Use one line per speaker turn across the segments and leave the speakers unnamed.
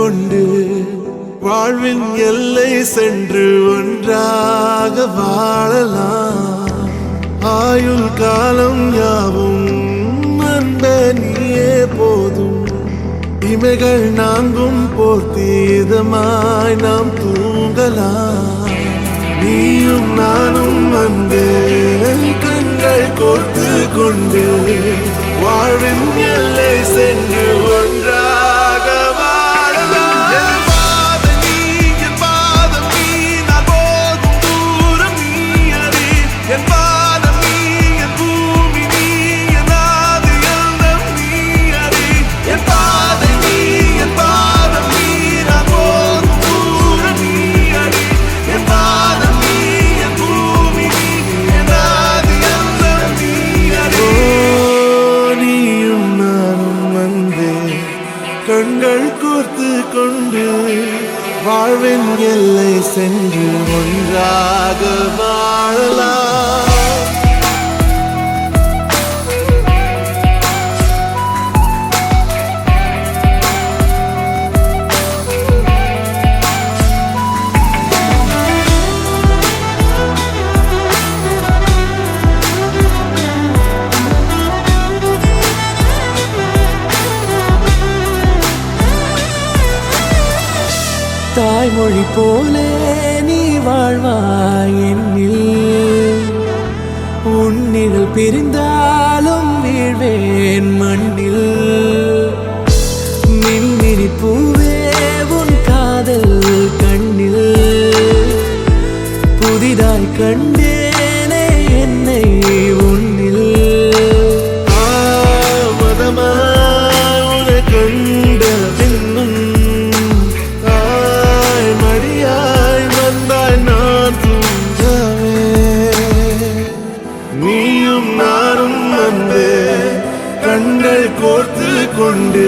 கொண்டு வாழ்வின் எல்லை சென்று ஒன்றாக வாழலாம். ஆயுள் காலம் யாவும் அன்ப நீயே போதும். இமைகள் நான்கும் போர்த்தி இதமாய் நாம் தூங்கலாம். நீயும் நானும் அன்பே கண்கள் கோர்த்து கொண்டு வாழ்வின் எல்லை சென்று ஒன்றாக வாழலாம். என் பாதம் நீ, என் பாதம் நீ, நான் போகும் தூரம் நீ அறி. என் பாதம் நீ, என் பூமி நீ, என் ஆதி எல்லாம் நீ அறி. என் பாதம் நீ, என் பாதம் நீ, நான் போகும் தூரம் நீ அறி. என் பாதம் நீ, என் பூமி நீ, என் ஆதி எல்லாம் நீ அறி. நீயும் நானும் வந்தே கண்கள் கோர்த்து கொண்டு வாழ்வின் எல்லை சென்று ஒன்றாக வாழலாம். தாய்மொழி போலே நீ வாழ்வாய் என்னில். உன்னில் பிரிந்தாலும் வீழ்வேன் மண்ணில். மின்மினி பூவே உன் காதல் கண்ணில். புதிதாய் கண்டேனே என்னை உன்னில். மதமாய் உன்னை கண்ட பின்னும் மடியாய் வந்தாய் நான் தூங்கவே. நீயும் நானும் வந்தே கண்கள் கோர்த்து கொண்டு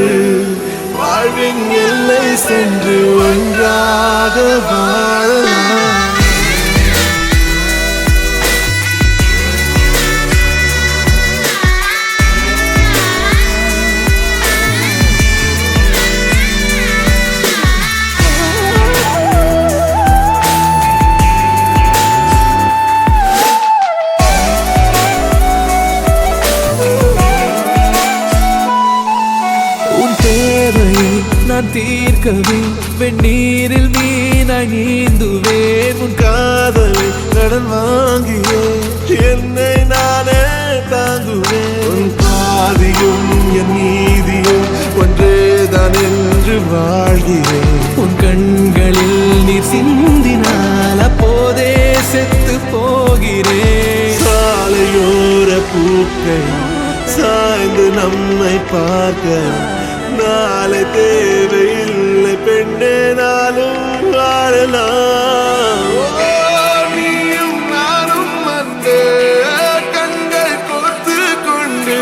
வாழ்வின் எல்லை சென்று ஒன்றாக வாழலாம். நான் தீர்க்கவே வெந்நீரில் மீனாய் நீந்துவேன். உன் காதலை கடன் வாங்கியே என்னை நானே தாங்குவேன். உன் பாதியும் என் நீதியும் ஒன்றேதான் என்று வாழ்கிறேன். உன் கண்களில் நீர் சிந்தினால் அப்போதே செத்து போகிறேன். சாலையோர பூக்கள் சாய்ந்து நம்மை பார்க்க நாளை தேவையில்லை பெண்ணே, நாளும் வாழலாம். நீயும் நானும் வந்து கண்கள் கோர்த்து கொண்டு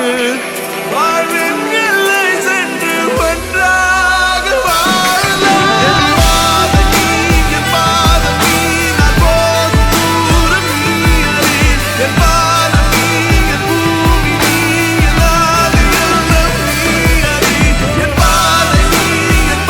வாழ்வின் எல்லை சென்று ஒன்றாக வாழலாம். என் பாதம் நீ, என் பாதம் நீ, நான் போகும் தூரம் நீ அறி. என் பாதம் நீ, என் பூமி நீ, என் ஆதி எல்லாம் நீ அறி. என் பாதம் நீ, என்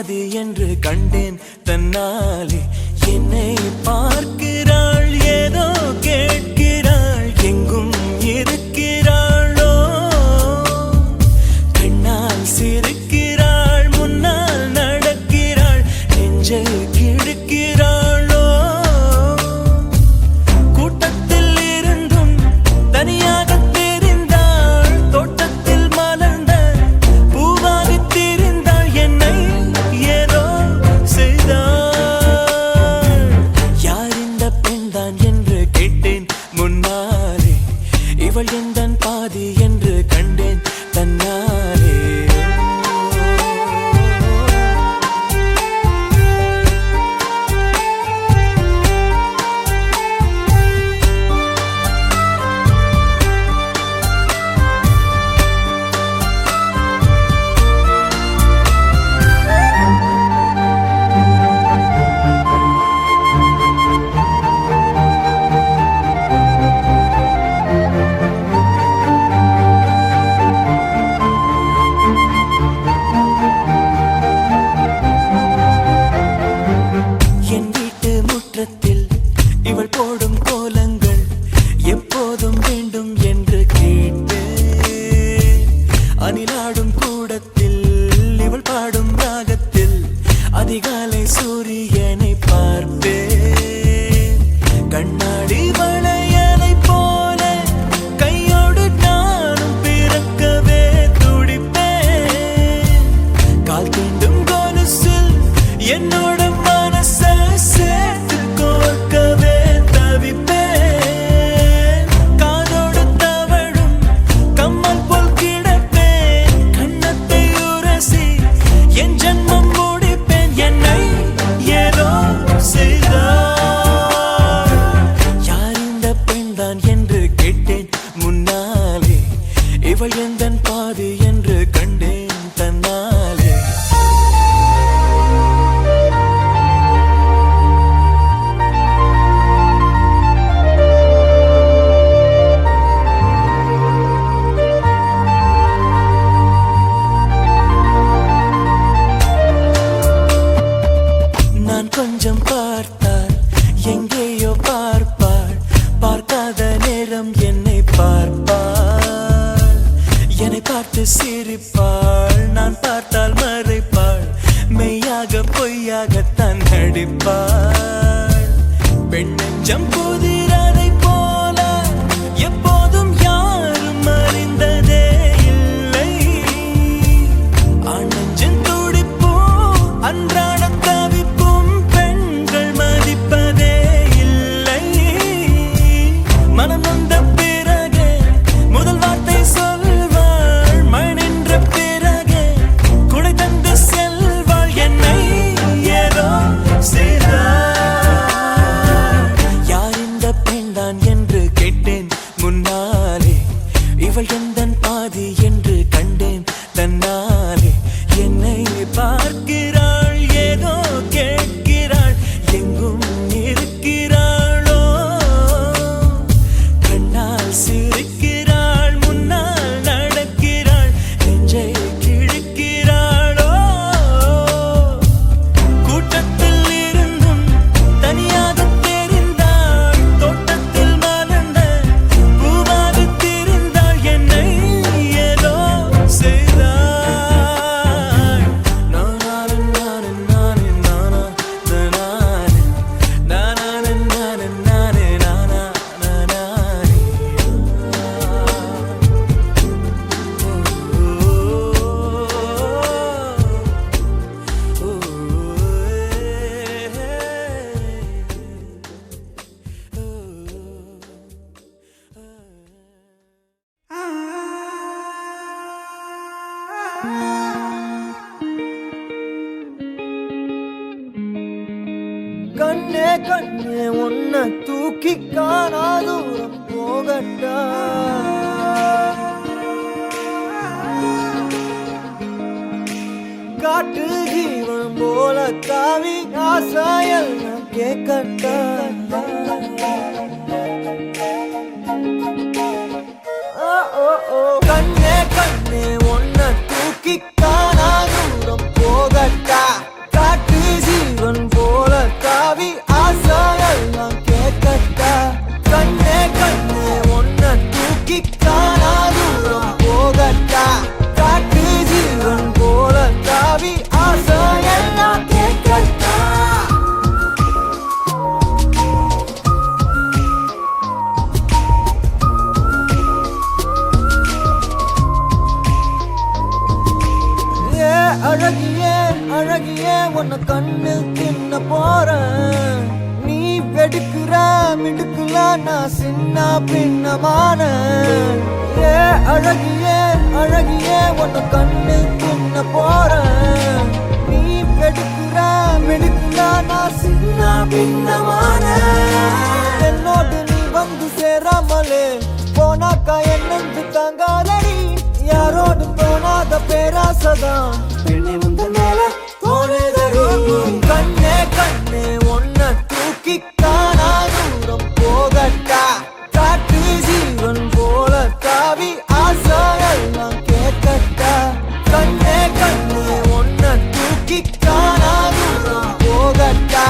பாதி என்று கண்டேன் தன்னாலே. என்னை பார்க்கிறாள், ஏதோ கேட்கிறாள், எங்கும் இருக்கிறாளோ. கண்ணால் சிரிக்கிறாள், முன்னால் நடக்கிறாள், நெஞ்சை கிழக்கிறாளோ. கூட்டத்தில் இருந்தும் தனியாக தெரிந்தாள், தோட்டத்தில் மலர்ந்த பூவாகி தெரிந்தாள். என்னை ஏதோ செய்தாள். யார் இந்த பெண்தான் என்று கேட்டேன் முன்னாலே. இவள் எந்தன் பாதி என்று கண்டேன் தன்னாலே. என் வீட்டு முற்றத்தில் இவள் போடும் கோலங்கள் எப்போதும் வேண்டும் என்று கேட்டேன். அணிலாடும் கூடத்தில் இவள் பாடும் ராகத்தில் அதிகாலை சூரியனை பார்ப்பேன். கண்ணாடி வளையலை போல கையோடு நானும் பிறக்கவே துடிப்பேன். கால் தீண்டும் கொலுசில் என்னோட மனசை சேர்த்து கோர்க்கவே தவிப்பேன். காதோடு தவழும் கம்மல் போல் கிடப்பேன். கண்ணத்தை உரசி என் ஜன்மம் முடிப்பேன். என்னை ஏதோ செய்தாள். யார் இந்த பெண்தான் என்று கேட்டேன் முன்னாலே. இவள் எந்தன் பாதி என்று கண்டேன் தன்னாலே. நான் கொஞ்சம் பார்த்தால் எங்கேயோ பார்ப்பாள். பார்க்காத நேரம் என்னை பார்ப்பாள். என்னை பார்த்து சிரிப்பாள். நான் பார்த்தால் மறைப்பாள். மெய்யாக பொய்யாகத்தான் நடிப்பாள். பெண் நெஞ்சம் புதிராதை போல எப்போதும் யாரும் அறிந்ததே இல்லை. ஆண் நெஞ்சின் துடிப்பும் அன்றாட தவிப்பும் பெண்கள் மதிப்பதே இல்லை. மனம் வந்த பிறகு முதல் வார்த்தை சொல்வாள். மழை நின்ற பிறகு குடை தந்து செல்வாள். என்னை ஏதோ செய்தாள். யார் இந்த பெண்தான் என்று கேட்டேன் முன்னாலே. இவள் எந்தன் பாதி என்று கண்டேன் தன்னாலே. என்னை பார்க்கிறாள், ஏதோ கேட்கிறாள், எங்கும் இருக்கிறாளோ. கண்ணால் சிரிக்கிறாள், முன்னால் நடக்கிறாள், நெஞ்சை கிழக்கிறாளோ. கூட்டத்தில் இருந்தும் தனியாக தெரிந்தாள், தோட்டத்தில் மலர்ந்த பூவாகி தெரிந்தாள். என்னை ஏதோ செய்தாள். நானான நானே நானே நானா நானே நானான நானே நானே நானா நானே.
கண்ணே கண்ணே உன்னை தூக்கி காணா தூரம் போகட்டா. காட்டு ஜீவன் போல தாவி ஆசாயல் கேட்கட்டா. கண்ணே கண்ணே உன்னை தூக்கி காணா தூரம் போகட்டா. கண்ணு தின்ன போறேன். நீ வெடுக்குற மிடுக்குல நான் சின்ன பின்னமான. ஏ அழகியே அழகியே உன்னை கண்ணு தின்ன போறேன். நீ வெடுக்குற மிடுக்குல நான் சின்ன பின்னமான. என்னோடு நீ வந்து சேராமலே போனாக்கா என்னென்று தாங்காதடி. யாரோடு தோணாத பேராசதான் பெண்ணே உந்த மேல தோணுதடி. கண்ணே கண்ணே உன்னை தூக்கி காணா தூரம் போகட்டா. காட்டு ஜீவன் போல தாவி ஆசையெல்லாம் கேட்கட்டா. கண்ணே கண்ணே உன்னை தூக்கி காணா தூரம் போகட்டா.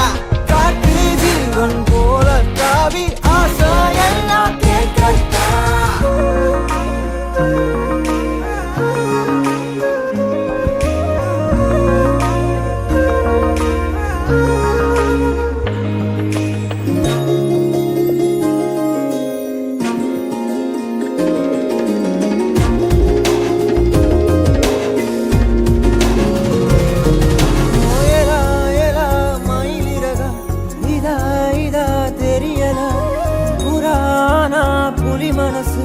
காட்டு ஜீவன் போல தாவி ஆசையெல்லாம் கேட்கட்டா. மனசு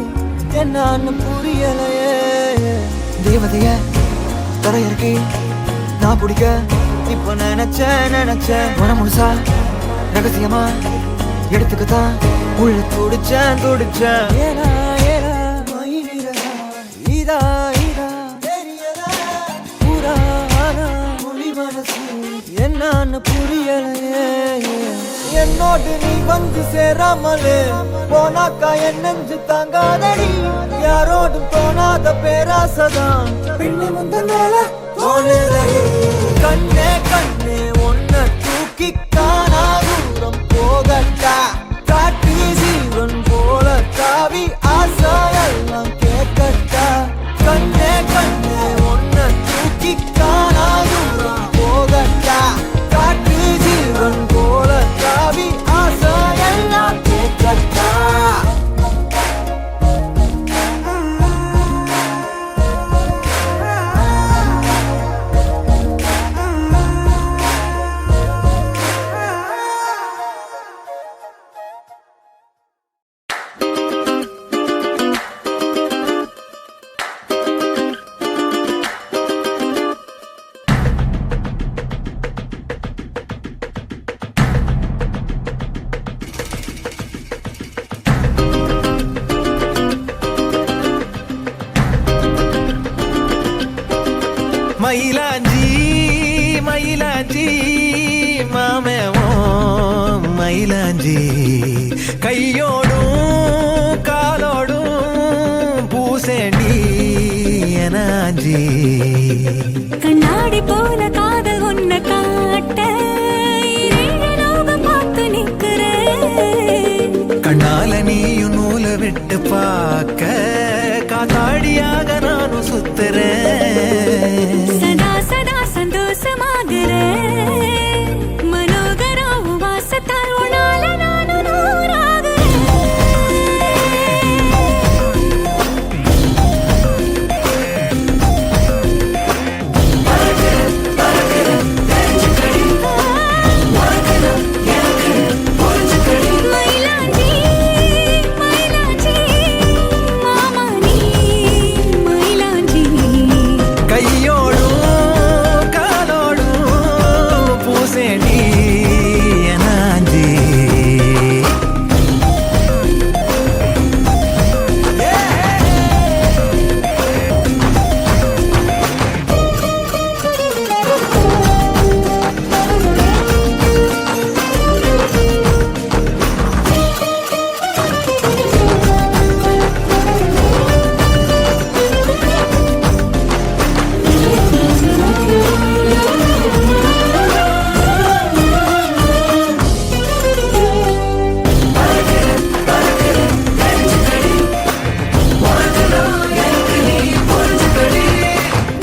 என்னன்னு புரியலையே. தேவதைய தரையிறக்கி நான் பிடிக்க இப்ப நினைச்சேன் முழுசா ரகசியமா எடுத்துக்கத்தான் உள்ள துடிச்சேன். ஏலா ஏலா மயிலிறகா இதா இதா தெரியலா. புறானா புலி மனசு என்னன்னு புரியலையே. என்னோடு நீ வந்து சேராமலே போனாக்கா என் நெஞ்சு தாங்காதடி. யாரோடும் தோணாத பேராசதான் பெண்ணு முந்த மேல தோணுதடி. கண்ணே கண்ணே உன்னை தூக்கி காணா தூரம் போகட்டா. காட்டு ஜீவன் போல தாவி ஆசையெல்லாம் கேட்கட்டா. கண்ணே கண்ணே உன்னை தூக்கி காணா தூரம் போகட்டா. காட்டு ஜீவன் போல தாவி ஆசையெல்லாம் கேட்கட்டா.
மயிலாஞ்சி மயிலாஞ்சி மாமேவோ மயிலாஞ்சி கையோடும் காலோடும் பூசேண்டி எனாஞ்சி.
கண்ணாடி போல காதல் உன்னை காட்ட பார்த்து நிக்கிறேன்.
கண்ணால நீயும் நூலை விட்டு பார்க்க காத்தாடியாக நானும் சுத்துறேன்.
சதா சதா சந்தோஷமாகிறேன். மனோகரா வாசத்தால் உன்னால நானும் நூறாகிறேன். மயிலாஞ்சி மயிலாஞ்சி மாமா நீ மயிலாஞ்சி.
கையோடும் காலோடும் பூசேண்டி எனாஞ்சி.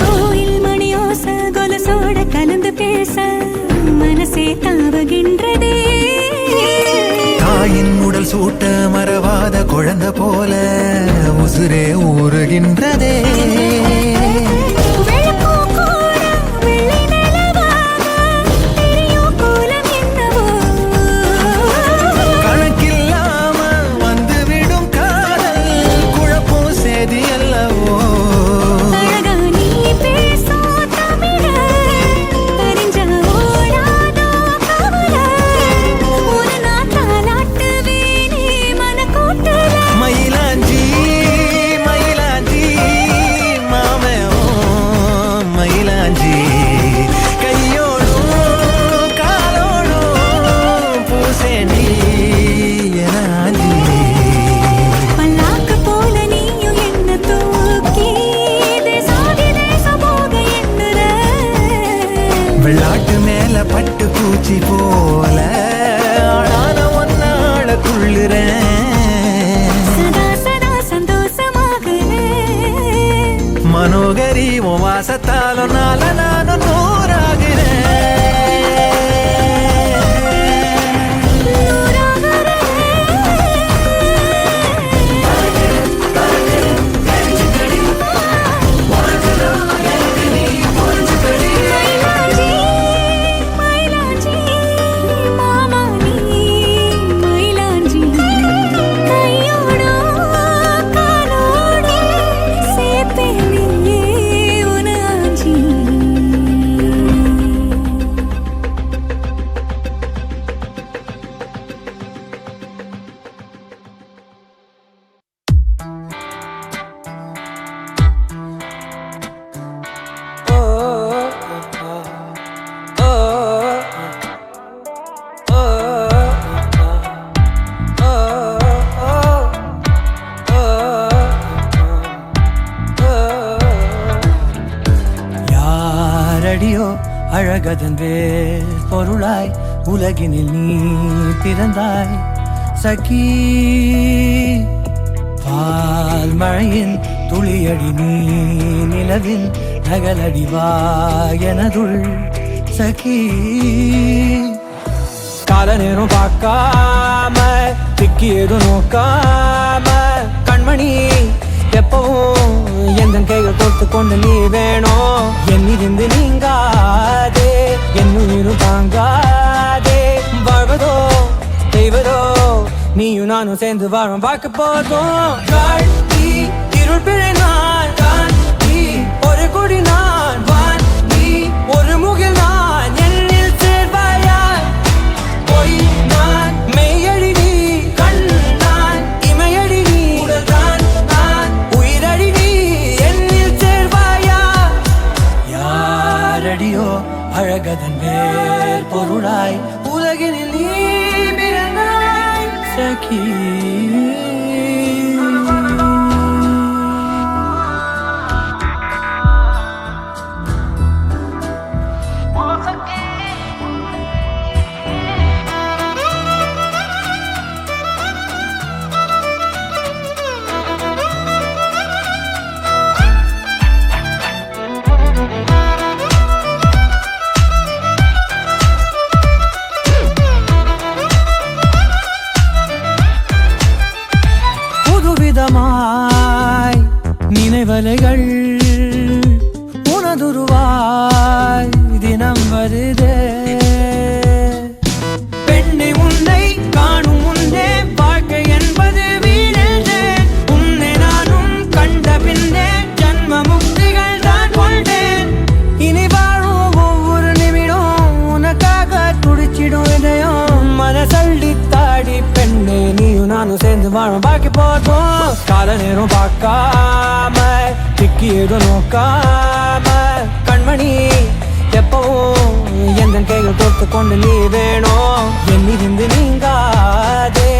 கோயில் மணியோச கொலுசோட கலந்து பேச மனசே தாவுகின்றதே.
தாயின் உடல் சூட்ட மறவாத குழந்தை போல உசுரே ஊறுகின்றதே.
வெள்ளப்பூ கூட வெள்ளை நிலவாக
அழகதன் வேர் பொருளாய் உலகினில் நீ பிறந்தாய் சகி பால் மழையின் துளியடி நீ நிலவின் நகலடிவா எனதுள் சகி கால நேரம் பார்க்காம திக்கி எதுவும் நோக்காம கண்மணி எப்பவும் எந்த கைகள் கொடுத்து கொண்டு நீ வேணும் என்னிருந்து நீங்காதே என்னுயிரும் தாங்காதே வாழ்வதோ செய்வதோ நீயும் நானும் சேர்ந்து வாழும் பார்க்க போதும் காட்டி இருள் பிழை நான் தான் நீ ஒரு கொடி நான் வான் நீ ஒரு முகில் நான் என்னில் சேர்வாயா பொய் நான் மெய்யடி நீ கண் நான் இமையடி நீ உடல் தான் நான் உயிரடி நீ என்னில் சேர்வாயா யாரடியோ அழகதன் வேர் பொருளாய் உலகினில் நீ பிறந்தாய் சகி புதுவிதமாய் நினைவலைகள் உனதுருவாய் தினம் வருதே பெண்ணை உன்னை காணும் முன்னே வாழ்க்கை என்பது வீணென்றே உன்னை நானும் கண்ட பின்னே ஜன்ம முக்திகள் தான் கொண்டேன் இனி வாழும் ஒவ்வொரு நிமிடம் உனக்காக துடிச்சிடும் இதயம் மனசள்ளி தாடி பெண்ணே நீயும் நானும் சேர்ந்து வாழும் பாக்கி போதும் கால நேரம் பார்க்காம திக்கி ஏதோ நோக்காம கண்மணி எப்பவும் எந்த கைகள் கொடுத்து கொண்டு நீ வேணும் என்னிருந்து நீங்காதே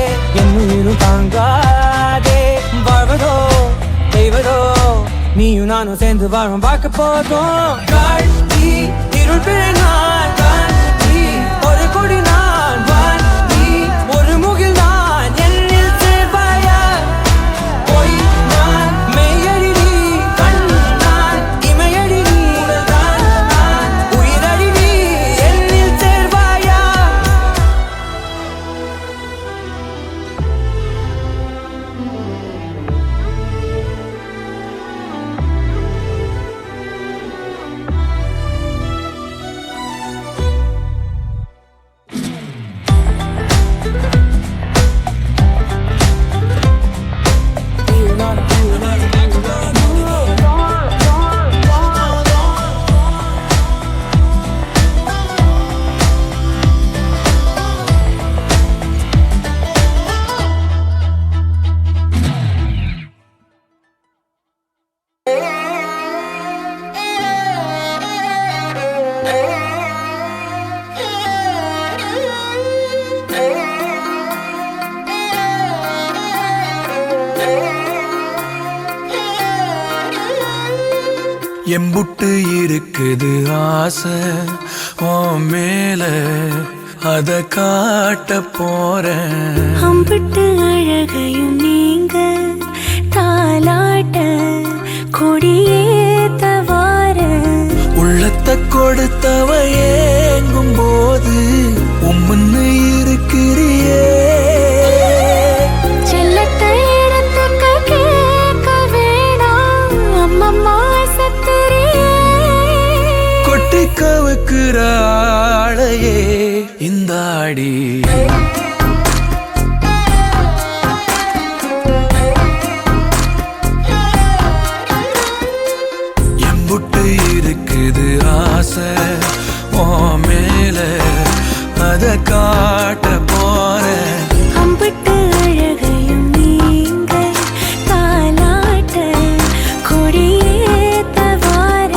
என்னுயிரும் தாங்காதே வாழ்வதோ செய்வதோ நீயும் நானும் சேர்ந்து வாழும் பார்க்க போதும் காட்டி இருள் பிழை நான் தான் நீ ஒரு கொடி நான் வான் நீ ஒரு முகில் நான் என்னில் சேர்வாயா பொய் நான் மெய்யடி நீ கண் நான் இமையடி நீ உடல் தான் நான் உயிரடி நீ என்னில் சேர்வாயா
எம்புட்டு இருக்குது ஆசை உன் மேல அத காட்ட போறேன்
அம்பிட்டு அழகையும் நீங்க தாலாட்ட கொடியேத்த வார
உள்ளத்தை கொடுத்தவ ஏங்கும் போது உம்முன்னு இருக்கிறியே
செல்லத்தை இடத்துக்கு கேட்க வேணாம் அம்மம்மா சத்துரியே
கொட்டி கவுக்குற ஆளையே இந்த ஆடி எம்புட்டு இருக்குது ஆசை உன் மேல அத காட்ட போறேன்
அம்பிட்டு அழகையும் நீங்க தாலாட்ட கொடியேத்த வார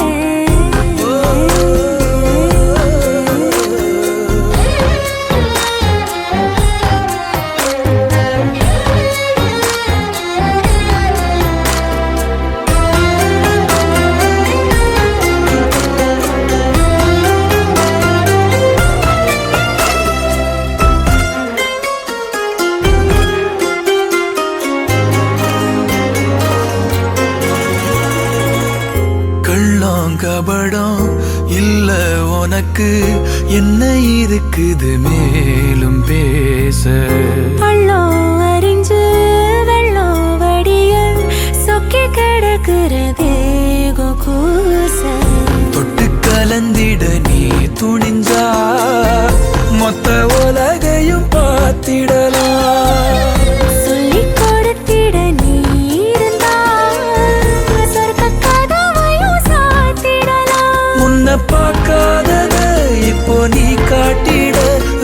உனக்கு என்ன இருக்குது மேலும் பேச?
பள்ளோ அறிஞ்சு வெள்ளோ வடிய சொக்கி கிடக்கிறதே கூச.
தொட்டு கலந்திட நீ துணிஞ்சா மொத்த உலகையும் பார்த்திடலாம்.
சொல்லி கொடுத்திட நீ இருந்தா சொர்க்க கதவையும் சாத்திடலாம்.
முன்ன பார்க்காதத இப்போ நீ காட்டிட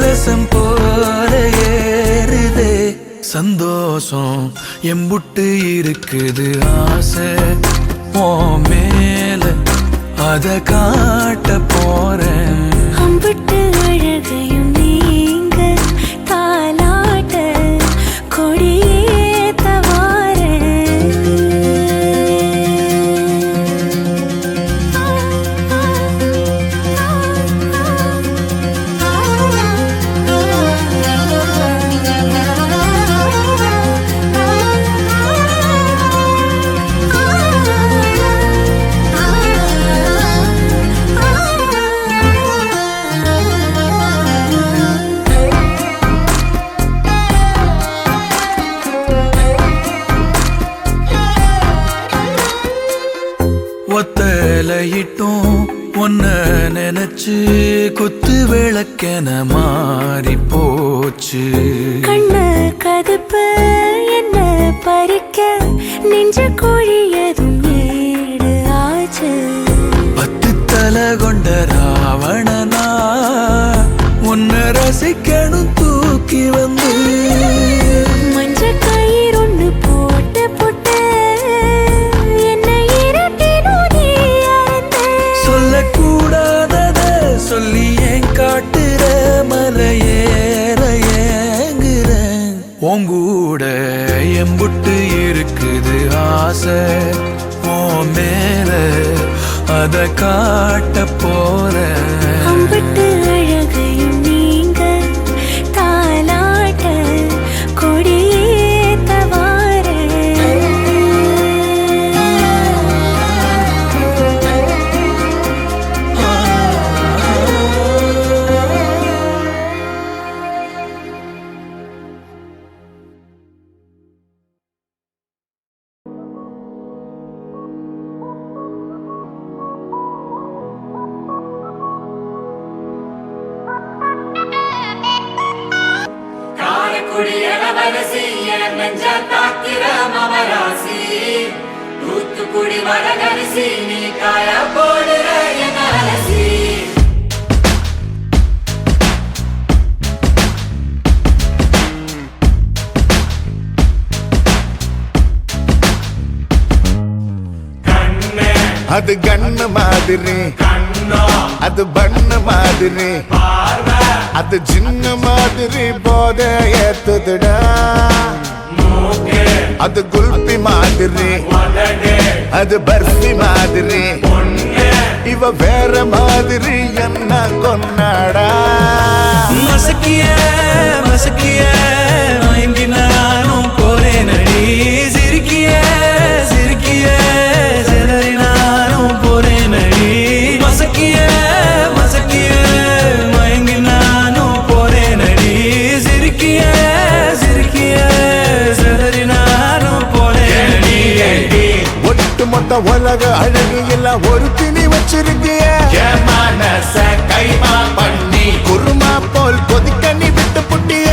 ரசம் போல ஏறுதே. சந்தோஷம் எம்புட்டு இருக்குது ஆசை ஓ மேல அத காட்ட போறேன்.
அம்பிட்டு அழகையும் நீங்க தாலாட்ட கொடியேத்த
ஒத்தலையிட்டும் ஒன்ன நினைச்சு குத்து விளக்கென மாறி போச்சு.
கண்ண கதுப்பு என்ன பறிக்க நெஞ்ச கோழியதும் ஏடு ஆச்சு.
10 தலை கொண்ட ராவணனா உன்னை ரசிக்கணும் தூக்கி வந்து.
மஞ்ச கயிறு ஒண்ணு போட்டு போட்டு என்னை இரட்டினும் நீ அறந்த.
சொல்லக்கூடாதத சொல்லி ஏன் காட்டுற மலையேற ஏங்குறேன். உங்கூட எம்புட்டு இருக்குது ஆசை ஓ மேல அத காட்ட போறேன்.
அம்பிட்டு அழகையும் நீங்க தாலாட்ட கொடியேத்த
தூத்துக்குடி வரகரிசி நீ காய போடுற என் அலசி.
அது கண்ணு மாதிரி அது பண்ணு மாதிரி அது சின்ன மாதிரி போத ஏத்துதுடா. அது குல்பி மாதிரி அது பர்ஃபி மாதிரி இவ வேற மாதிரி என்ன கொண்டாடா.
மசக்கிய மசக்கிய மயங்கி நானும் போறேன் அடி. சிரிக்கிய சிரிக்கிய சிதறி நானும் போறேன் அடி. மசக்கிய மசக்கிய மயங்கி நானும் போறேன் அடி. சிரிக்கிய சிரிக்கிய சிதறி நானும் போறேன் அடி.
ஒட்டு மொத்த உலக அழகு எல்லாம் ஒரு திணி வச்சிருக்கிய மனச கைமா பண்ணி குருமா போல் கொதிக்க நீ விட்டு புட்டிய.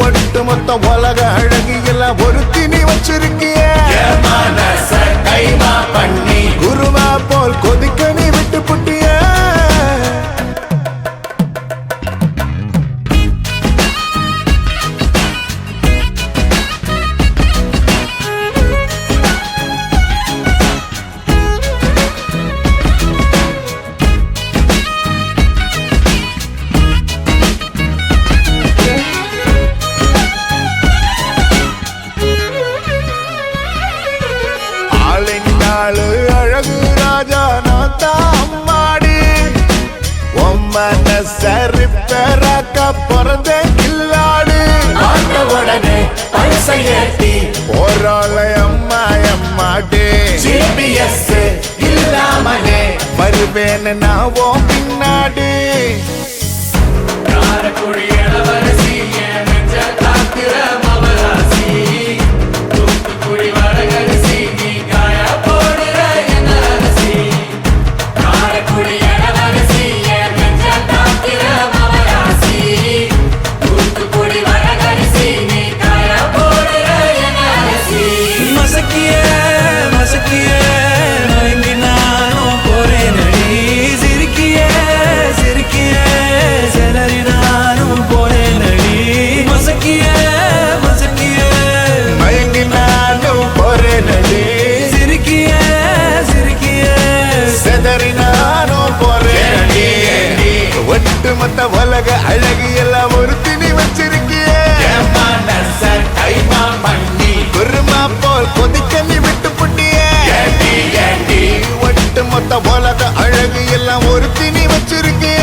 ஒட்டு மொத்த உலக அழகு எல்லாம் ஒரு திணி வச்சிருக்கிய மனச கைமா பண்ணி குருமா போல் கொதிக்க நீ விட்டு புட்டிய. அழகு ராஜா நான் தான் மாடி மனசரி பெறாக்க பிறந்த கில்லாடு.
உடனே பைசை ஏத்தி
ஓராளை அம்மா அம்மாடே
GPS இல்லாமலே
வருவேன் நான் புட்டி
காரக்குடி இளவரசி என் நெஞ்ச தாக்குற மவராசி தூத்துக்குடி வடகரிசி நீ காய போடுற என்ன அரிசி காரக்குடி இளவரசி என் நெஞ்ச தாக்குற மவராசி தூத்துக்குடி வடகரிசி நீ காய போடுற என்ன அரிசி
மசக்கிய மசக்கிய மயங்கி நானும் போறேனடி சிரிக்கிய சிரிக்கிய சிலரி நானும் போறேனடி மசக்கிய மசக்கிய
மயங்கி நானும் போறேனடி
சிரிக்கிய சிரிக்கிய
செதறி நானும் போறேனடி ஒட்டு மொத்த உலக அழகு எல்லாம் ஒரு திணி வச்சிருக்கிய
மனச கைமா பண்ணி
குருமா போல் கொதிக்க நீ விட்டு புட்டிய
ஏண்டி ஏண்டி
ஒட்டு மொத்த உலக அழகு எல்லாம் ஒரு திணி வச்சிருக்கிய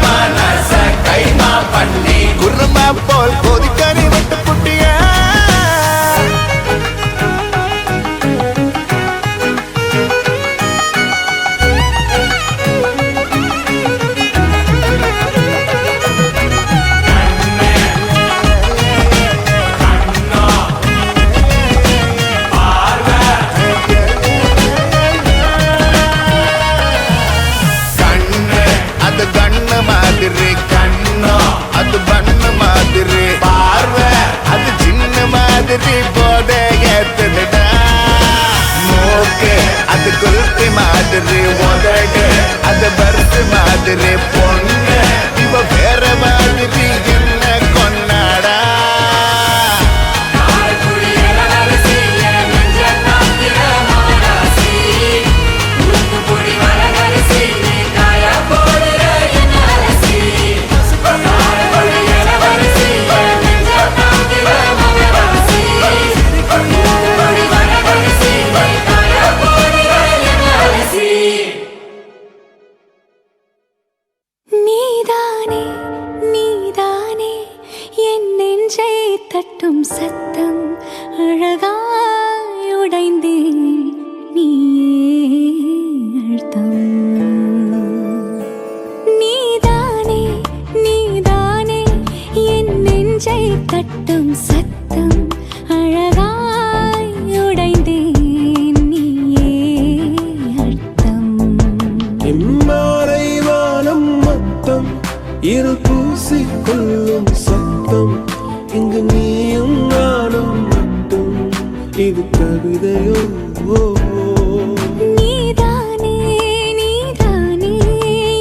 மனச கைமா பண்ணி
குருமா போல் கொதிக்க நீ விட்டு புட்டிய கண்ணு அது கண்ணு மாதிரி கண்ணோ அது பண்ணு மாதிரி பார்வை அது சின்ன மாதிரி போத ஏத்துடா மூக்கு அது குல்பி மாதிரி உதடு அது பருத்து மாதிரி பொண்ணு இவ வேற மாதிரி என்ன கொண்டாடா
காரக்குடி இளவரசி என் நெஞ்ச தாக்குற மவராசி தூத்துக்குடி வடகரிசி நீ காய போடுற என்ன அரிசி காரக்குடி இளவரசி என் நெஞ்ச தாக்குற மவராசி தூத்துக்குடி வடகரிசி நீ காய போடுற என்ன அரிசி
நீதானே நீதானே என் நெஞ்சை தட்டும் சத்தம் அழகாய் உடைந்தேன் நீயே அழுத்தம் நீதானே நீதானே என் நெஞ்சை தட்டும் சத்தம் அழகாய் உடைந்தேன் நீயே அழுத்தம்
இம்மாறை வானம் மொத்தம் இருள் பூசிக்கொள்ளும் சத்தம் இங்கு நீயும் நானும் மட்டும் இது கவிதையோ
நீதானே நீதானே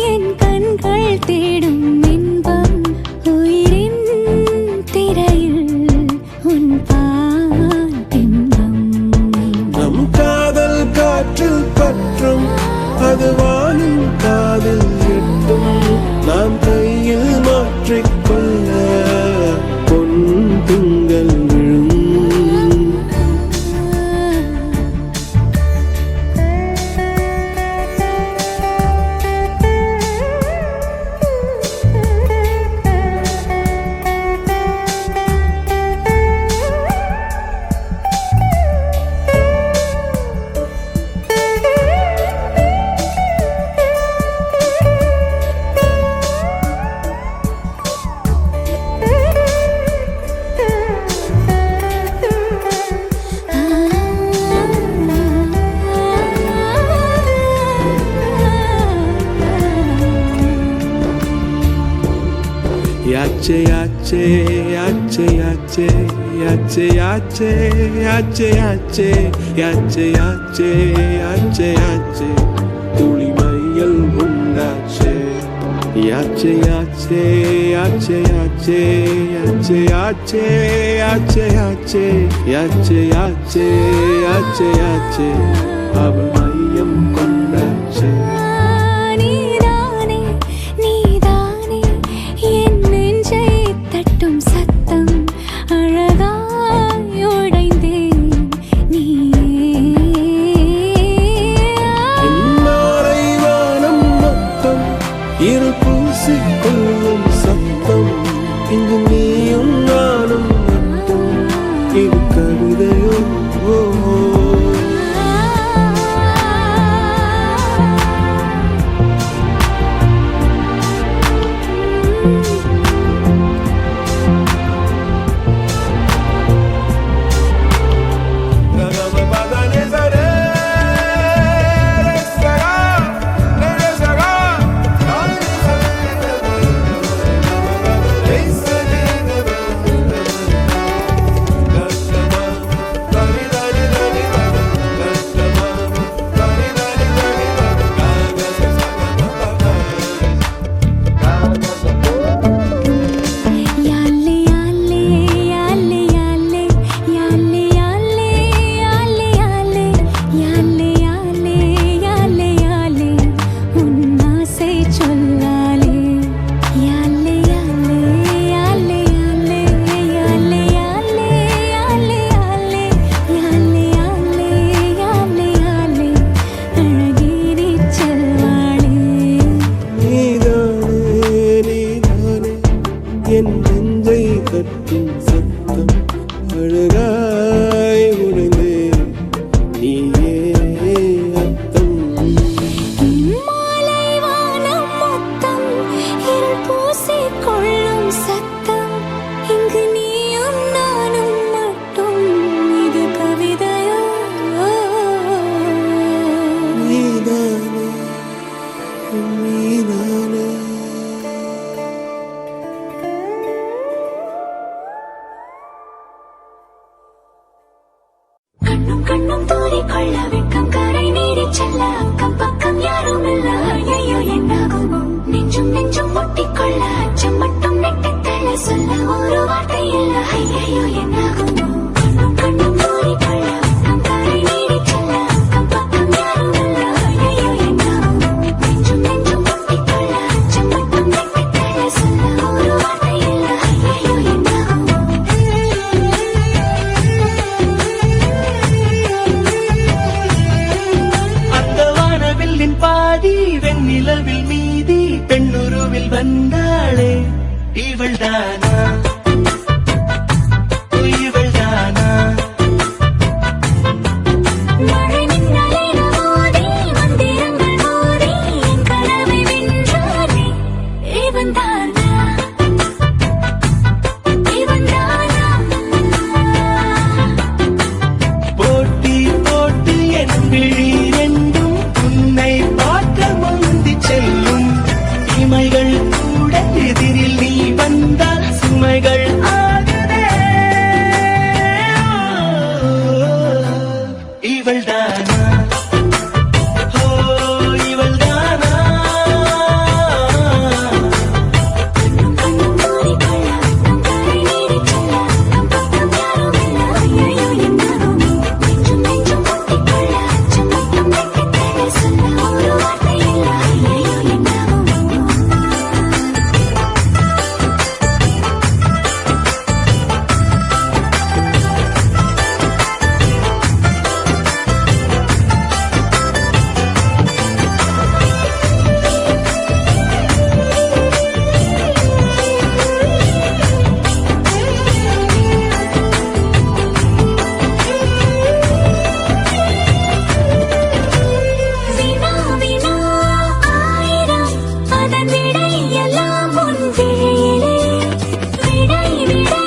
என் கண்கள் தேடும் இன்பம் உயிரின் திரையில் உன் பால் பிம்பம்
நம் காதல் காற்றில் பற்றும் அது வானின் காதில் எட்டும் நாம் கையில் மாற்றிக்கொள்ள பொன் திங்கள் விழும் Yache yache yache yache yache yache yache yache yache yache yache yache tuli mayal undache yache yache yache yache yache yache yache yache yache yache yache yache aval mayam kondache
நீதானே நீதானே என் நெஞ்சை தட்டும் சத்தம் அழகாய் உடைந்தேன் நீயே
இம்மாறை வானம் மொத்தம் இருள் பூசிக்கொள்ளும் சத்தம் இங்கு நீயும் நானும் மட்டும் இது கவிதையோ
வந்தாளே இவள்தானா இவள்தானா
மழை மின்னலில் மோதி மந்திரங்கள் மோதி என் கனவை வென்றானே இவன்தானா இவன்தானா
போட்டி போட்டு என் விழி ரெண்டும் உன்னை பார்க்க முந்தி செல்லும் இமைகள் கூட எதிரில் நீ வந்தால் சுமைகள் ஆகுதே இவள்தானா ஓ இவள்தானா
கண்ணும் கண்ணும் மூடிக்கொள்ள நம் கரை நீடிச் செல்ல நம் பக்கம் யாரும் இல்ல ஐயையோ என்னாகுமோ நெஞ்சும் நெஞ்சும் ஒட்டிக்கொள்ள அச்சம் மட்டும் வைக்கத்தேவை சொல்ல ஒரு வார்த்தை இல்ல ஐயையோ என்னாகுமோ வினா வினா ஆயிரம் அதன் விடை எல்லாம் உன் விழியிலே விடை விடை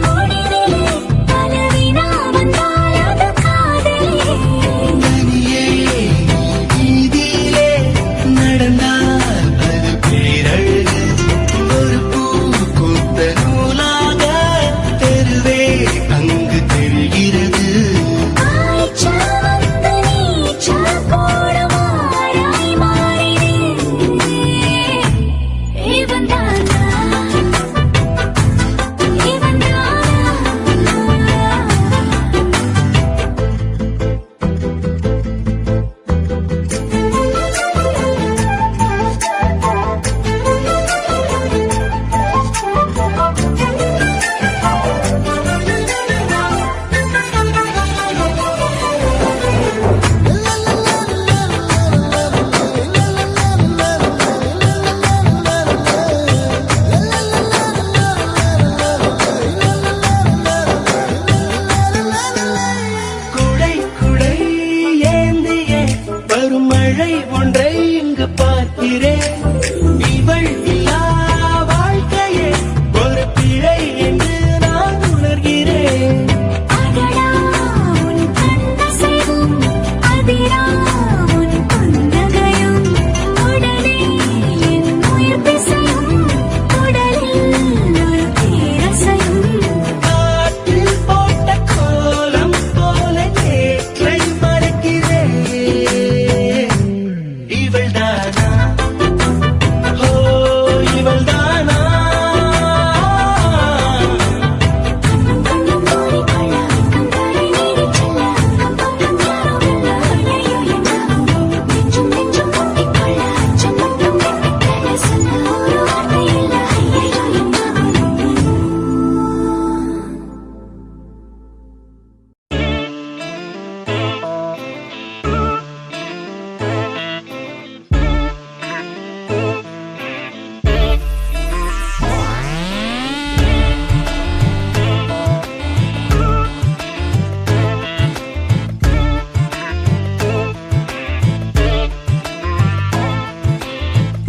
முடிவிலே பல வினா வந்தால் அது காதலே
தனியே வீதியிலே நடந்தால் அது பேரழகு ஒரு பூ பூத்த நூலாக தெருவே அங்கு தெரிகிறது
ஆய்ச்சா வந்து நீச்சா போடுமாறாய் மாறினே இவன்தானா இவன்தானா
குடை குடை ஏந்திய வரும் மழை ஒன்றை இங்கு பார்க்கிறேன் இவள் இல்லா வாழ்க்கையே ஒரு பிழை என்று நான் உணர்கிறேன்
அடடா உன் கண்ணசைவும் அதிரா உன் புன்னகையும் உடனே என் உயிர் பிசையும் உடலில் ஒரு பேரசையும்
காற்றில் போட்ட கோலம் போல நேற்றை மறக்கிறேன் இவள்தானா ஓ இவள்தானா
கண்ணும் கண்ணும் மூடிக்கொள்ள நம் கரை நீடிச் செல்ல நம் பக்கம் யாரும் இல்ல ஐயையோ என்னாகுமோ நெஞ்சும் நெஞ்சும் ஒட்டிக்கொள்ள அச்சம் மட்டும் வைக்கத்தேவை சொல்ல ஒரு வார்த்தை இல்ல ஐயையோ என்னாகுமோ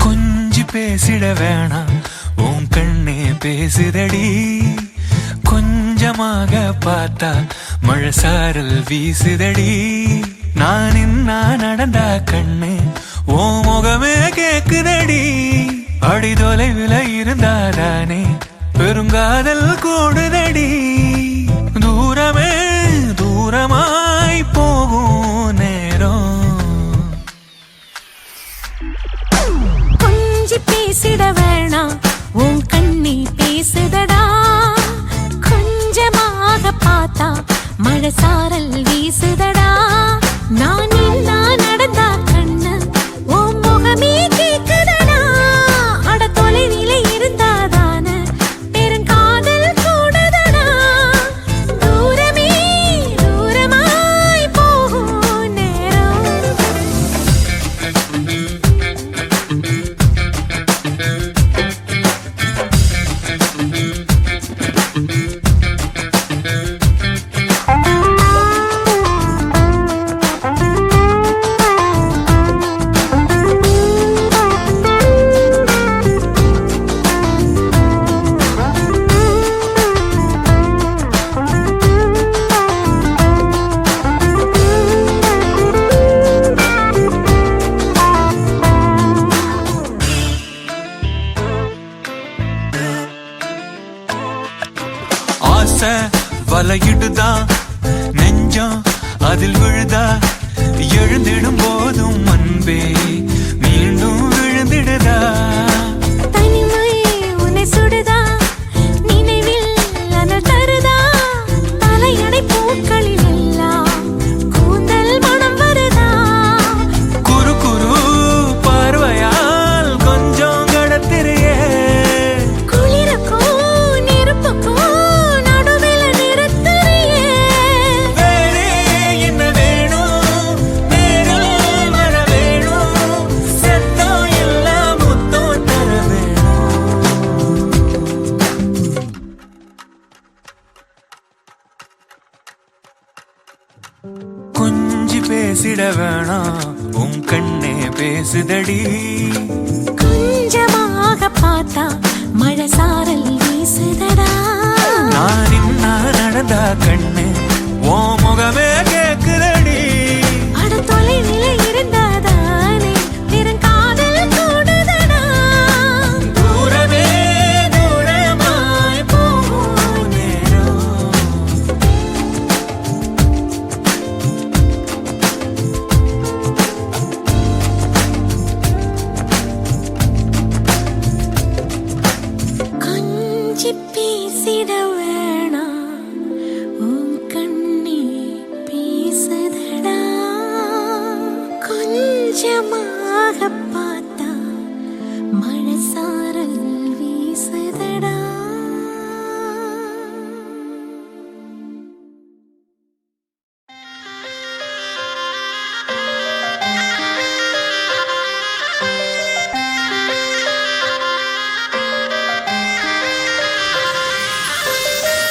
கொஞ்சி பேசிட வேணாம் உன் கண்ணே பேசுதடி கொஞ்சமாக பார்த்தா மழை சாரல் வீசுதடி நான் இன்னா நடந்தா கண்ணு ஓ முகமே கேக்குதடி அடி தொலைவில் இருந்தாதானே பெருங்காதல் கூடுதடி தூரமே தூரமாய் போகும் நேரம்
கொஞ்சி பேசிட வேணாம் உன் கண்ணி பேசுதடா கொஞ்சமாக பார்த்தா மழை சாரல் வீசுதடா நான் இல்லா நடந்தா கண்ணு உன் முகமே கேக்குதடா அட தொலைவில இருந்தாதான பெருங்காதல் கூடுதடா தூரமே தூரமாய் போகும் நேரம்
ஆசை வலையிடுதா நெஞ்சம் அதில் விழுதா எழுந்திடும் போதும் அன்பே மீண்டும் விழுந்திடுதா
தனிமை உன்னை சுடுதா நினைவில் அனல் தருதா தலையணை பூக்களில் எல்லாம் கூந்தல் மனம் வருதா
குறு குறு பார்வையால் கொஞ்சம் கடத்திரையே
குளிருக்கும் நெருப்புக்கும் நடுவில் நிறுத்துறியே
வேறே என்ன வேணும் நேரில் வர வேணும் செத்தம் எல்லாம் முத்தம் தர வேணும் கொஞ்சி பேசிட வேணாம் உன் கண்ணே பேசுதடி
கொஞ்சமாக பார்த்தா மழை சாரல் வீசுதடா
நான் இன்னா நடந்தா கண்ணு ஓ முகமே கேக்குதடி
அட தொலைநிலை இருந்தாதானே பெருங்காதல் கூடுதடா
தூரமே தூரமாய் போகும் நேரம்
கொஞ்சி பேசிட வேணாம் உன் கண்ணே பேசுதடா கொஞ்சமாக பார்த்தா மழை சாரல் வீசுதடா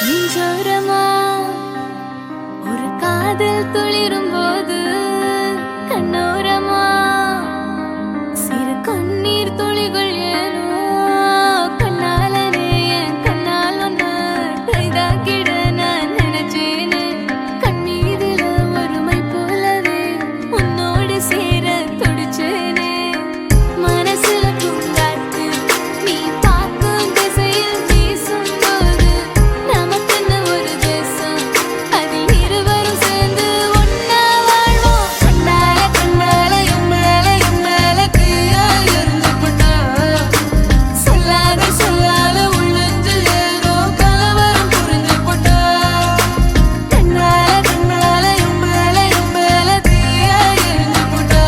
நெஞ்சோரமா ஒரு காதல் துளிரும் போது கண்ணோரமா சிறு கண்ணீர் துளிகள் ஏனோ கண்ணாலனே என் கண்ணால் ஒன்று கைதாக்கிட நான் நினைச்சேனே கண்ணீரில ஒருமை போலவே உன்னோடு சேர துடிச்சேனே மனசுல பூங்காத்து நீ பார்க்கும் திசையில் வீசும்போது நமக்குன்னு ஒரு தேசம் அதில் இருவரும் சேர்ந்து ஒன்னா வாழ்வோம் கண்ணால கண்ணால எம் மேல தீயா எரிஞ்சு போட்டா சொல்லாத சொல்லாத உள்ளெஞ்சில் ஏதோ கலவரம் புரிஞ்சு போட்டா கண்ணால கண்ணால எம் மேல தீயா எரிஞ்சு போட்டா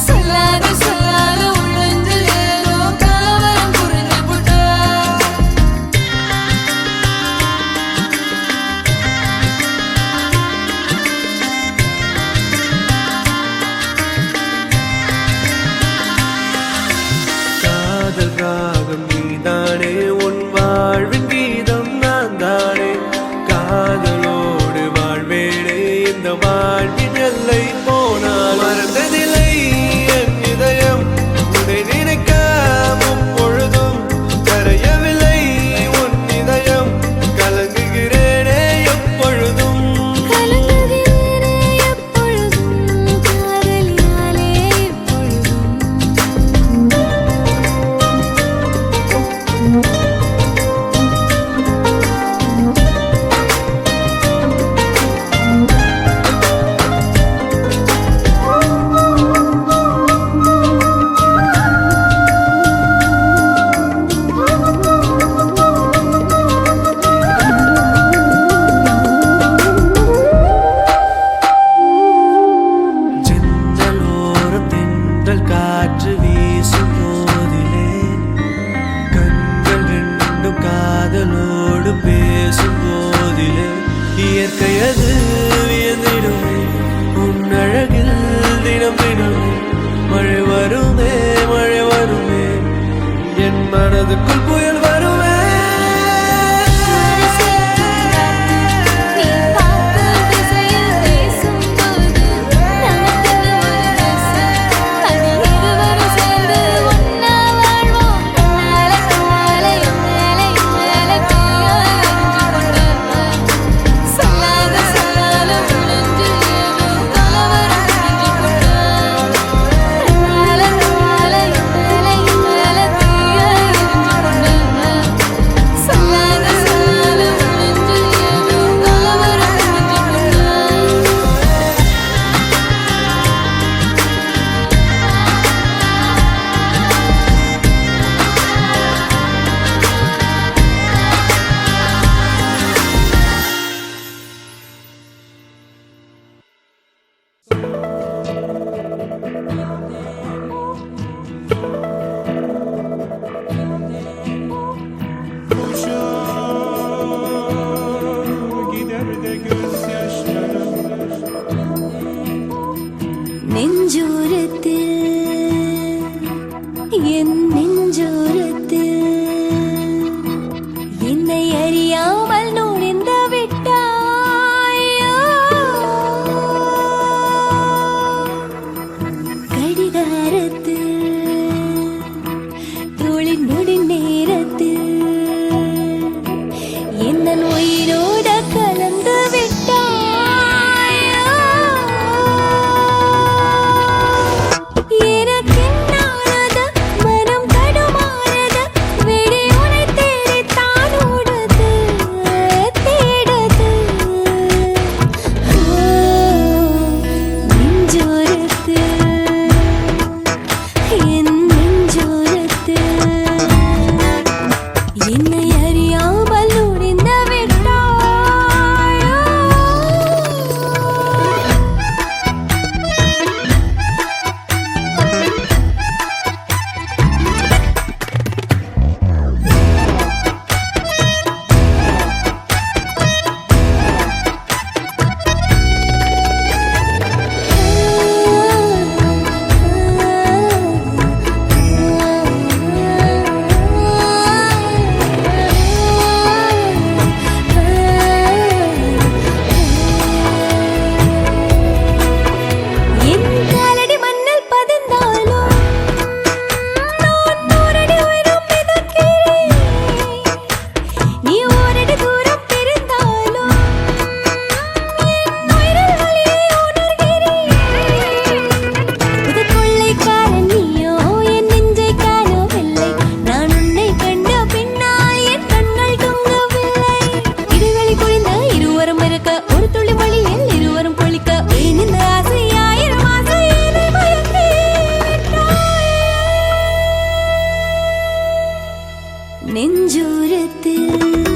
சொல்லாத சொல்லாத உள்ளெஞ்சில் ஏதோ கலவரம் புரிஞ்சு போட்டா
காதல் ராகம் நீதானே உன் வாழ்வின் கீதம் நான் தானே காதலோடு வாழ்வேனே இந்த வாழ்வின் எல்லை போனால் மறந்ததில்லை என் இதயம் உன்னை நினைக்க முப்பொழுதும் கரையவில்லை உன் இதயம் கலங்குகிறேனே எப்பொழுதும்
கலங்குகிறேனே எப்பொழுதும் காதலியாலே எப்பொழுதும்
ஜன்னலோரம் தென்றல் காற்று வீசும் போதிலே கண்கள் ரெண்டும் காதலோடு பேசும் போதிலே இயற்கையது வியந்திடுமே உன் அழகில் தினம் தினமே மழை வருமே என் மனதுக்குள் புயல் வருமே
நீ பார்க்கும் திசையில் வீசும்போது நமக்குன்னு ஒரு தேசம் அதில் இருவரும் சேர்ந்து ஒன்னா வாழ்வோம் கண்ணால கண்ணால எம் மேல தீயா எரிஞ்சு போட்டா சொல்லாத சொல்லாத உள்ளெஞ்சில் ஏதோ கலவரம் புரிஞ்சு போட்டா கண்ணால கண்ணால எம் மேல தீயா எரிஞ்சு போட்டா நெஞ்சோரத்தில்